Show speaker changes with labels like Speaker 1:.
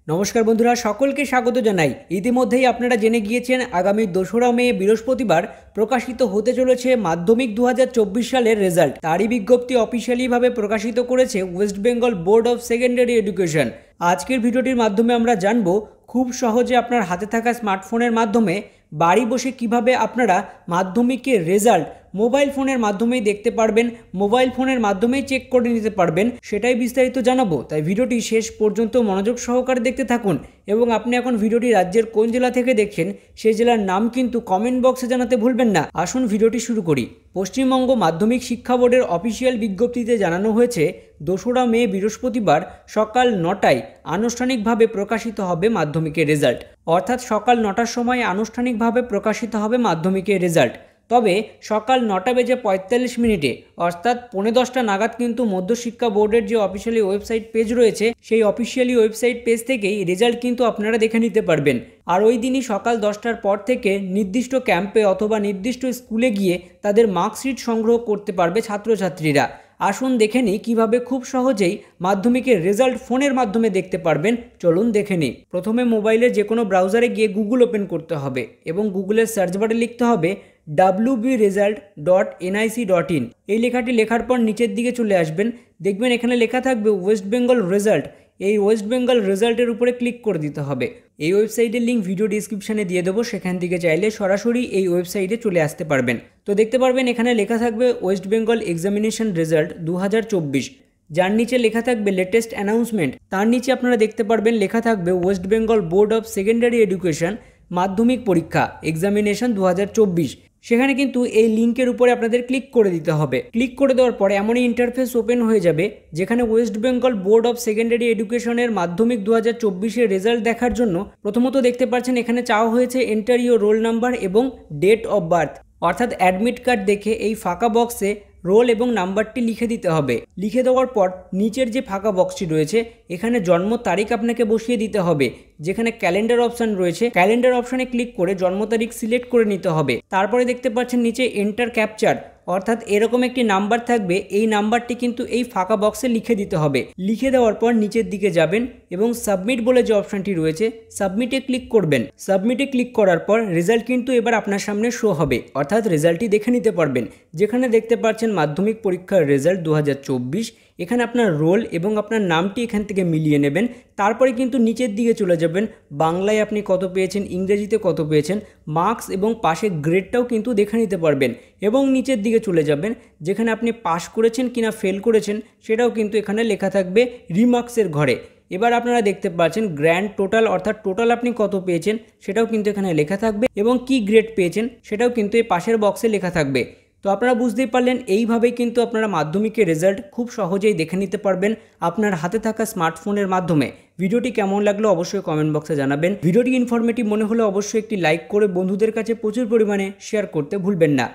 Speaker 1: নমস্কার বন্ধুরা, সকলকে স্বাগত জানাই। ইতিমধ্যেই আপনারা জেনে গিয়েছেন আগামী 2রা মে বৃহস্পতিবার প্রকাশিত হতে চলেছে মাধ্যমিক 2024 সালের রেজাল্ট। তারই বিজ্ঞপ্তি অফিসিয়ালিভাবে প্রকাশিত করেছে West Bengal board of secondary education. আজকের ভিডিওটির মাধ্যমে আমরা জানব খুব সহজে আপনার হাতে থাকা স্মার্টফোনের মাধ্যমে বাড়ি বসে কিভাবে আপনারা মাধ্যমিকের রেজাল্ট মোবাইল ফোনের মাধ্যমেই দেখতে পারবেন, মোবাইল ফোনের মাধ্যমেই চেক করে নিতে পারবেন, সেটাই বিস্তারিত জানাবো। তাই ভিডিওটি শেষ পর্যন্ত মনোযোগ সহকারে দেখতে থাকুন। এবং আপনি এখন ভিডিওটি রাজ্যের কোন জেলা থেকে দেখছেন সেই জেলার নাম কিন্তু কমেন্ট বক্সে জানাতে ভুলবেন না। আসুন ভিডিওটি শুরু করি। পশ্চিমবঙ্গ মাধ্যমিক শিক্ষা বোর্ডের অফিসিয়াল বিজ্ঞপ্তিতে জানানো হয়েছে 2রা মে বৃহস্পতিবার সকাল 9টায় আনুষ্ঠানিকভাবে প্রকাশিত হবে মাধ্যমিকের রেজাল্ট। অর্থাৎ সকাল 9টার সময় আনুষ্ঠানিকভাবে প্রকাশিত হবে মাধ্যমিকের রেজাল্ট। তবে সকাল 9:45 অর্থাৎ 9:45 নাগাদ কিন্তু মধ্যশিক্ষা বোর্ডের যে অফিসিয়ালি ওয়েবসাইট পেজ রয়েছে সেই অফিসিয়ালি ওয়েবসাইট পেজ থেকেই রেজাল্ট কিন্তু আপনারা দেখে নিতে পারবেন। আর ওই দিনই সকাল 10টার পর থেকে নির্দিষ্ট ক্যাম্পে অথবা নির্দিষ্ট স্কুলে গিয়ে তাদের মার্কশিট সংগ্রহ করতে পারবে ছাত্রছাত্রীরা। আসুন দেখে নিই কীভাবে খুব সহজেই মাধ্যমিকের রেজাল্ট ফোনের মাধ্যমে দেখতে পারবেন। চলুন দেখে নিই। প্রথমে মোবাইলের যে কোনো ব্রাউজারে গিয়ে গুগল ওপেন করতে হবে এবং গুগলের সার্চ বারে লিখতে হবে wbresult.nic.in। এই লেখাটি লেখার পর নিচের দিকে চলে আসবেন, দেখবেন এখানে লেখা থাকবে ওয়েস্ট বেঙ্গল রেজাল্ট। এই ওয়েস্ট বেঙ্গল রেজাল্টের উপরে ক্লিক করে দিতে হবে। এই ওয়েবসাইটের লিঙ্ক ভিডিও ডিসক্রিপশানে দিয়ে দেবো, সেখান থেকে চাইলে সরাসরি এই ওয়েবসাইটে চলে আসতে পারবেন। তো দেখতে পারবেন এখানে লেখা থাকবে ওয়েস্ট বেঙ্গল এক্সামিনেশন রেজাল্ট 2024, যার নিচে লেখা থাকবে লেটেস্ট অ্যানাউন্সমেন্ট। তার নিচে আপনারা দেখতে পারবেন লেখা থাকবে West Bengal board of secondary education মাধ্যমিক পরীক্ষা এক্সামিনেশন 2024। সেখানে কিন্তু এই লিঙ্কের উপরে আপনাদের ক্লিক করে দিতে হবে। ক্লিক করে দেওয়ার পরে এমনই ইন্টারফেস ওপেন হয়ে যাবে, যেখানে West Bengal board of secondary এডুকেশনের মাধ্যমিক 2024-এর রেজাল্ট দেখার জন্য প্রথমত দেখতে পাচ্ছেন এখানে চাওয়া হয়েছে এন্টার ইউর রোল নাম্বার এবং ডেট অফ বার্থ। অর্থাৎ অ্যাডমিট কার্ড দেখে এই ফাঁকা বক্সে রোল এবং নাম্বারটি লিখে দিতে হবে। লিখে দেওয়ার পর নিচের যে ফাঁকা বক্সটি রয়েছে এখানে জন্ম তারিখ আপনাকে বসিয়ে দিতে হবে। যেখানে ক্যালেন্ডার অপশান রয়েছে, ক্যালেন্ডার অপশানে ক্লিক করে জন্ম তারিখ সিলেক্ট করে নিতে হবে। তারপরে দেখতে পাচ্ছেন নিচে এন্টার ক্যাপচার, অর্থাৎ এরকম একটি নাম্বার থাকবে, এই নাম্বারটি কিন্তু এই ফাঁকা বক্সে লিখে দিতে হবে। লিখে দেওয়ার পর নিচের দিকে যাবেন এবং সাবমিট বলে যে অপশানটি রয়েছে সাবমিটে ক্লিক করবেন। সাবমিটে ক্লিক করার পর রেজাল্ট কিন্তু এবার আপনার সামনে শো হবে, অর্থাৎ রেজাল্টটি দেখে নিতে পারবেন। যেখানে দেখতে পাচ্ছেন মাধ্যমিক পরীক্ষার রেজাল্ট 2024, এখানে আপনার রোল এবং আপনার নামটি এখান থেকে মিলিয়ে নেবেন। তারপরে কিন্তু নিচের দিকে চলে যাবেন, বাংলায় আপনি কত পেয়েছেন, ইংরেজিতে কত পেয়েছেন, মার্কস এবং পাশের গ্রেডটাও কিন্তু দেখে নিতে পারবেন। এবং নিচের দিকে চলে যাবেন, যেখানে আপনি পাস করেছেন কিনা ফেল করেছেন সেটাও কিন্তু এখানে লেখা থাকবে রিমার্কসের ঘরে। এবার আপনারা দেখতে পাচ্ছেন গ্র্যান্ড টোটাল, অর্থাৎ টোটাল আপনি কত পেয়েছেন সেটাও কিন্তু এখানে লেখা থাকবে এবং কি গ্রেড পেয়েছেন সেটাও কিন্তু এই পাশের বক্সে লেখা থাকবে। তো আপনারা বুঝতেই পারলেন, এইভাবেই কিন্তু আপনারা মাধ্যমিকের রেজাল্ট খুব সহজেই দেখে নিতে পারবেন আপনার হাতে থাকা স্মার্টফোনের মাধ্যমে। ভিডিওটি কেমন লাগলো অবশ্যই কমেন্ট বক্সে জানাবেন। ভিডিওটি ইনফরমেটিভ মনে হলে অবশ্যই একটি লাইক করে বন্ধুদের কাছে প্রচুর পরিমাণে শেয়ার করতে ভুলবেন না।